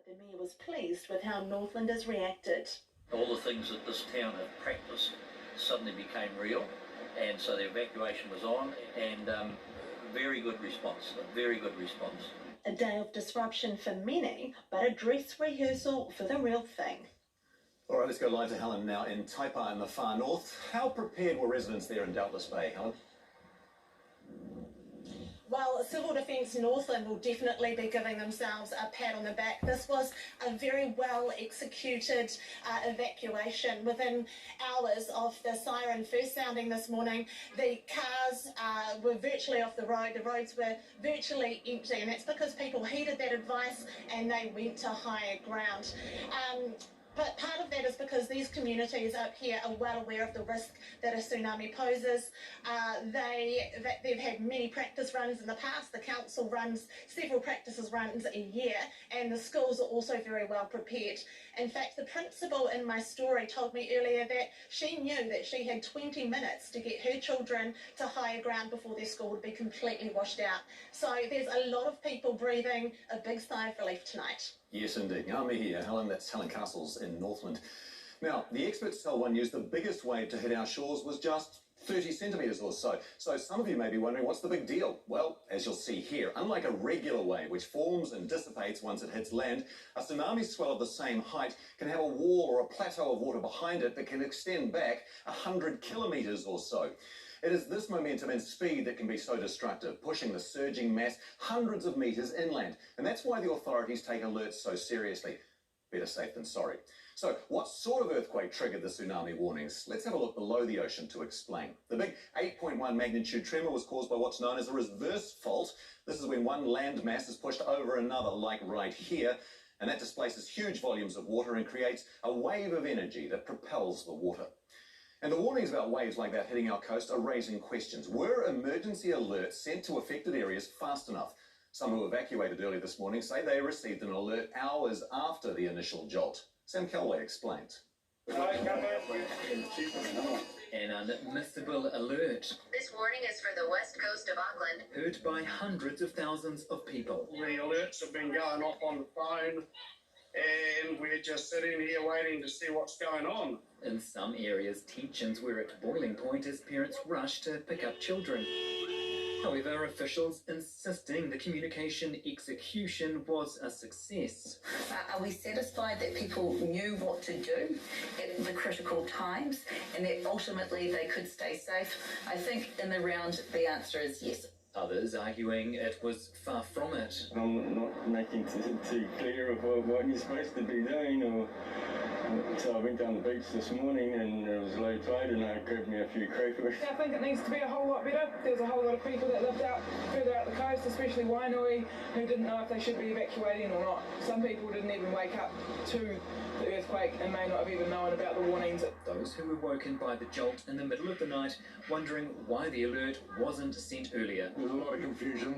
The Mayor was pleased with how Northlanders reacted. All the things that this town have practiced suddenly became real, and so the evacuation was on, and very good response, a very good response. A day of disruption for many, but a dress rehearsal for the real thing. All right, let's go live to Helen now in Taipa in the far north. How prepared were residents there in Doubtless Bay, Helen? Well, Civil Defence Northland will definitely be giving themselves a pat on the back. This was a very well executed evacuation. Within hours of the siren first sounding this morning, the cars were virtually off the road. The roads were virtually empty, and that's because people heeded that advice and they went to higher ground. But part of that is because these communities up here are well aware of the risk that a tsunami poses. They've had many practice runs in the past. The council runs several practices runs a year, and the schools are also very well prepared. In fact, the principal in my story told me earlier that she knew that she had 20 minutes to get her children to higher ground before their school would be completely washed out. So there's a lot of people breathing a big sigh of relief tonight. Yes, indeed. Ngā mihi, Helen. That's Helen Castles in Northland. Now, the experts tell One News the biggest wave to hit our shores was just 30 centimetres or so. So some of you may be wondering, what's the big deal? Well, as you'll see here, unlike a regular wave, which forms and dissipates once it hits land, a tsunami swell of the same height can have a wall or a plateau of water behind it that can extend back 100 kilometres or so. It is this momentum and speed that can be so destructive, pushing the surging mass hundreds of metres inland. And that's why the authorities take alerts so seriously. Better safe than sorry. So, what sort of earthquake triggered the tsunami warnings? Let's have a look below the ocean to explain. The big 8.1 magnitude tremor was caused by what's known as a reverse fault. This is when one land mass is pushed over another, like right here, and that displaces huge volumes of water and creates a wave of energy that propels the water. And the warnings about waves like that hitting our coast are raising questions. Were emergency alerts sent to affected areas fast enough? Some who evacuated early this morning say they received an alert hours after the initial jolt. Sam Kelway explains. An unmissable alert. This warning is for the west coast of Auckland. Heard by hundreds of thousands of people. The alerts have been going off on the phone, and we're just sitting here waiting to see what's going on. In some areas, tensions were at boiling point as parents rushed to pick up children. However, officials insisting the communication execution was a success. Are we satisfied that people knew what to do at the critical times and that ultimately they could stay safe? I think in the round the answer is yes. Others arguing it was far from it. I'm not making too clear of what you're supposed to be doing. So I went down the beach this morning and it was low tide and I grabbed me a few crayfish. I think it needs to be a whole lot better. There was a whole lot of people that lived out further out the coast, especially Wainui, who didn't know if they should be evacuating or not. Some people didn't even wake up to the earthquake and may not have even known about the warnings. Those who were woken by the jolt in the middle of the night wondering why the alert wasn't sent earlier. There's a lot of confusion.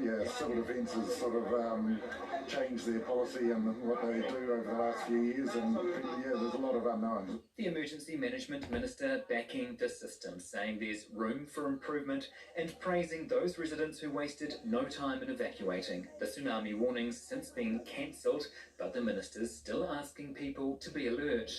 Yeah. Civil Defence has sort of changed their policy and what they do over the last few years, and there's a lot of unknowns. The Emergency Management Minister backing the system, saying there's room for improvement and praising those residents who wasted no time in evacuating. The tsunami warning's since been cancelled, but the minister's still asking people to be alert.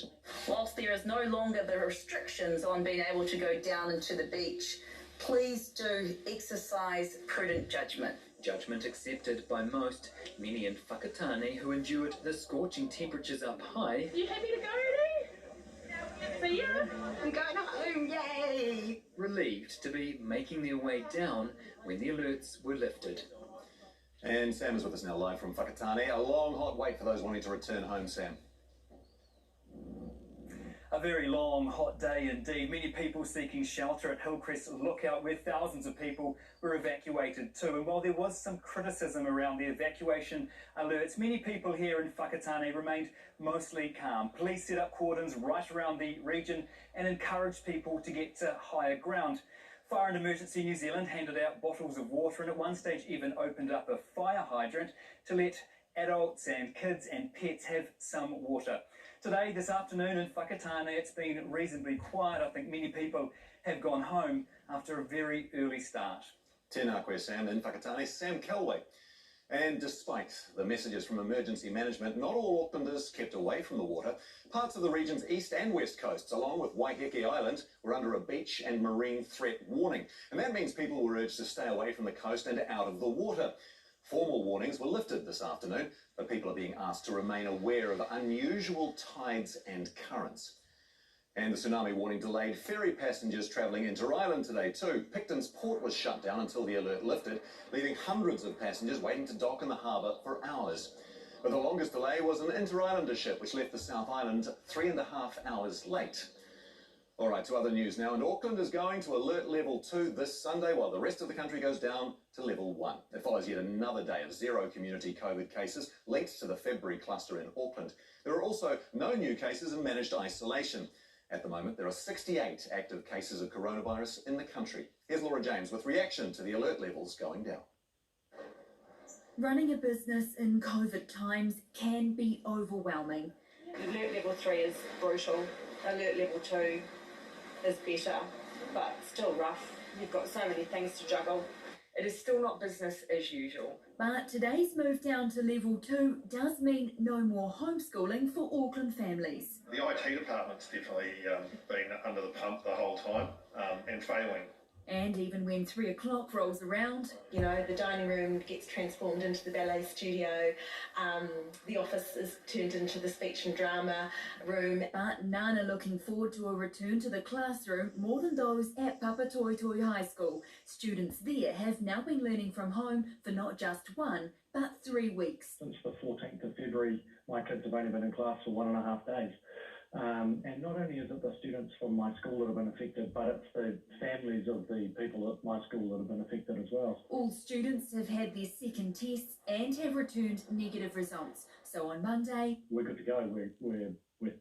Whilst there is no longer the restrictions on being able to go down into the beach, please do exercise prudent judgment. Judgment accepted by most, many in Whakatane who endured the scorching temperatures up high. You happy to go, Eddie? See ya! I'm going home, yay! Relieved to be making their way down when the alerts were lifted. And Sam is with us now live from Whakatane. A long, hot wait for those wanting to return home, Sam. A very long, hot day indeed. Many people seeking shelter at Hillcrest Lookout, where thousands of people were evacuated too. And while there was some criticism around the evacuation alerts, many people here in Whakatane remained mostly calm. Police set up cordons right around the region and encouraged people to get to higher ground. Fire and Emergency New Zealand handed out bottles of water and at one stage even opened up a fire hydrant to let adults and kids and pets have some water. Today, this afternoon in Whakatane, it's been reasonably quiet. I think many people have gone home after a very early start. Tēnā koe, Sam, in Whakatane. Sam Kelway. And despite the messages from emergency management, not all Aucklanders kept away from the water. Parts of the region's east and west coasts, along with Waiheke Island, were under a beach and marine threat warning. And that means people were urged to stay away from the coast and out of the water. Formal warnings were lifted this afternoon, but people are being asked to remain aware of unusual tides and currents. And the tsunami warning delayed ferry passengers travelling inter-island today too. Picton's port was shut down until the alert lifted, leaving hundreds of passengers waiting to dock in the harbour for hours. But the longest delay was an inter-islander ship which left the South Island 3.5 hours late. All right, to other news now, and Auckland is going to alert level 2 this Sunday while the rest of the country goes down to level 1. It follows yet another day of zero community COVID cases linked to the February cluster in Auckland. There are also no new cases in managed isolation. At the moment, there are 68 active cases of coronavirus in the country. Here's Laura James with reaction to the alert levels going down. Running a business in COVID times can be overwhelming. Alert level 3 is brutal. Alert level 2 is better, but still rough. You've got so many things to juggle. It is still not business as usual. But today's move down to level 2 does mean no more homeschooling for Auckland families. The IT department's definitely been under the pump the whole time and failing. And even when 3 o'clock rolls around, you know, the dining room gets transformed into the ballet studio, the office is turned into the speech and drama room. But none are looking forward to a return to the classroom more than those at Papatoetoe High School. Students there have now been learning from home for not just 1, but 3 weeks. Since the 14th of February, my kids have only been in class for 1.5 days. And not only is it the students from my school that have been affected, but it's the families of the people at my school that have been affected as well. All students have had their second tests and have returned negative results. So on Monday, we're good to go. We're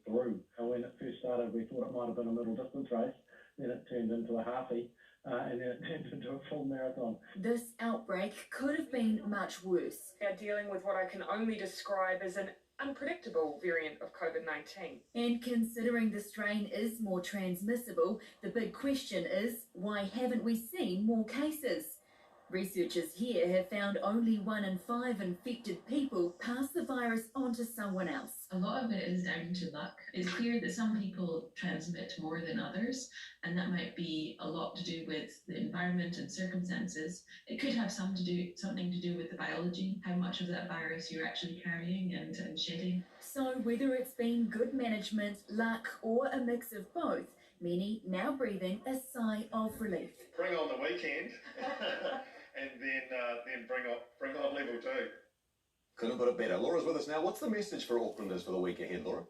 through. When it first started, we thought it might have been a middle distance race. Then it turned into a halfie, and then it turned into a full marathon. This outbreak could have been much worse. We are dealing with what I can only describe as an unpredictable variant of COVID-19. And considering the strain is more transmissible, the big question is, why haven't we seen more cases? Researchers here have found only 1 in 5 infected people pass the virus on to someone else. A lot of it is down to luck. It's clear that some people transmit more than others, and that might be a lot to do with the environment and circumstances. It could have something to do with the biology, how much of that virus you're actually carrying and shedding. So whether it's been good management, luck, or a mix of both, many now breathing a sigh of relief. Bring on the weekend and then bring on level 2. Couldn't put it better. Laura's with us now. What's the message for Aucklanders for the week ahead, Laura?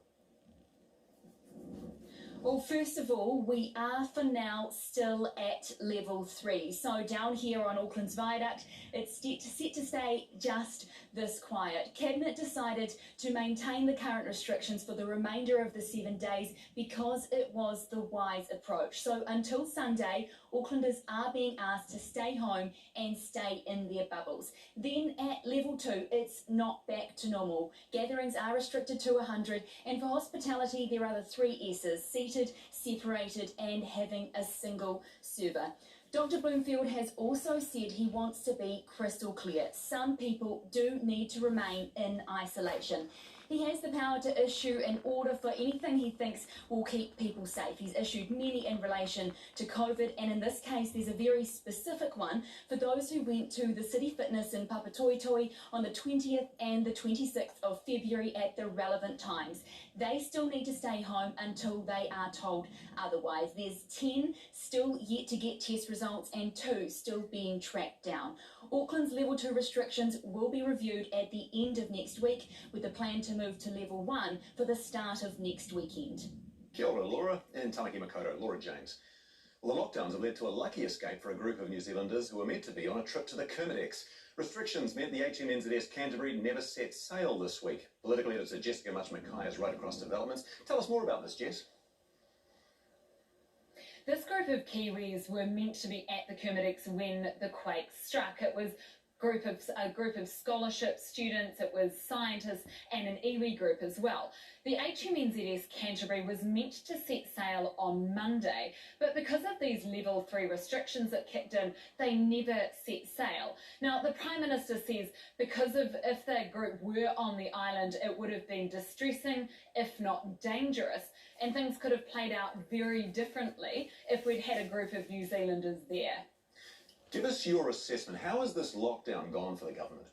Well, first of all, we are for now still at level 3. So down here on Auckland's Viaduct, it's set to stay just this quiet. Cabinet decided to maintain the current restrictions for the remainder of the 7 days because it was the wise approach. So until Sunday, Aucklanders are being asked to stay home and stay in their bubbles. Then at level 2, it's not back to normal. Gatherings are restricted to 100, and for hospitality, there are the 3 S's: seated, separated, and having a single server. Dr. Bloomfield has also said he wants to be crystal clear. Some people do need to remain in isolation. He has the power to issue an order for anything he thinks will keep people safe. He's issued many in relation to COVID, and in this case, there's a very specific one for those who went to the City Fitness in Papatoetoe on the 20th and the 26th of February at the relevant times. They still need to stay home until they are told otherwise. There's 10 still yet to get test results and 2 still being tracked down. Auckland's level 2 restrictions will be reviewed at the end of next week, with the plan to move to level 1 for the start of next weekend. Kia ora, Laura, and Tamaki Makoto, Laura James. Well, the lockdowns have led to a lucky escape for a group of New Zealanders who were meant to be on a trip to the Kermit-X. Restrictions meant the HMNZS Canterbury never set sail this week. Political editor Jessica Much-Mackay is right across developments. Tell us more about this, Jess. This group of Kiwis were meant to be at the Kermit-X when the quake struck. It was group of scholarship students, it was scientists and an iwi group as well. The HMNZS Canterbury was meant to set sail on Monday, but because of these level 3 restrictions that kicked in, they never set sail. Now, the Prime Minister says because of if the group were on the island, it would have been distressing, if not dangerous, and things could have played out very differently if we'd had a group of New Zealanders there. Give us your assessment. How has this lockdown gone for the government?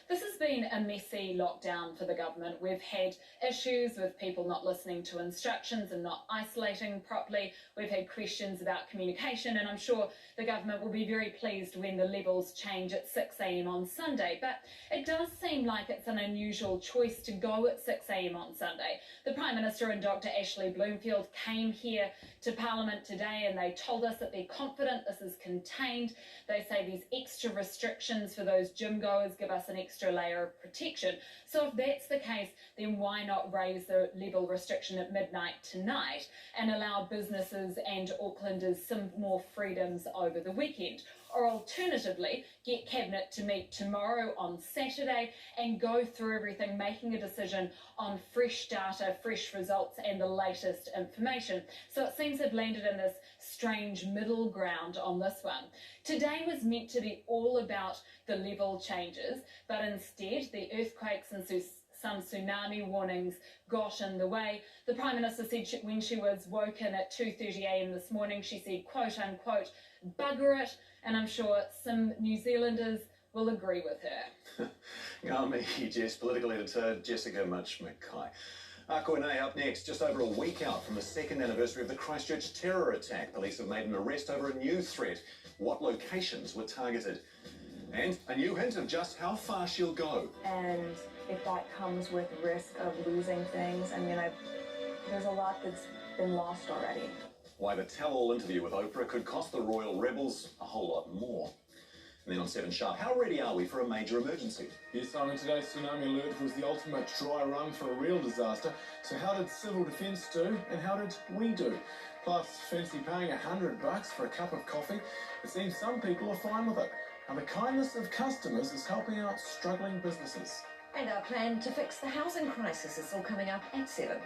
This has been a messy lockdown for the government. We've had issues with people not listening to instructions and not isolating properly. We've had questions about communication, and I'm sure the government will be very pleased when the levels change at 6 a.m. on Sunday. But it does seem like it's an unusual choice to go at 6 a.m. on Sunday. The Prime Minister and Dr. Ashley Bloomfield came here to Parliament today and they told us that they're confident this is contained. They say these extra restrictions for those gym goers give us an extra layer of protection. So if that's the case, then why not raise the level restriction at midnight tonight and allow businesses and Aucklanders some more freedoms over the weekend? Or alternatively, get Cabinet to meet tomorrow on Saturday and go through everything, making a decision on fresh data, fresh results and the latest information. So it seems they've landed in this strange middle ground on this one. Today was meant to be all about the level changes, but instead the earthquakes and some tsunami warnings got in the way. The Prime Minister said when she was woken at 2:30 a.m. this morning, she said, quote unquote, bugger it, and I'm sure some New Zealanders will agree with her. Ngā Jess, political editor Jessica Mackay. Koine up next, just over a week out from the second anniversary of the Christchurch terror attack. Police have made an arrest over a new threat. What locations were targeted? And a new hint of just how far she'll go. And if that comes with risk of losing things, I mean, there's a lot that's been lost already. Why the tell-all interview with Oprah could cost the Royal Rebels a whole lot more. And then on 7 Sharp, how ready are we for a major emergency? Yes, Simon, today's tsunami alert was the ultimate dry run for a real disaster. So how did civil defence do, and how did we do? Plus, fancy paying $100 for a cup of coffee? It seems some people are fine with it. And the kindness of customers is helping out struggling businesses. And our plan to fix the housing crisis is all coming up at 7.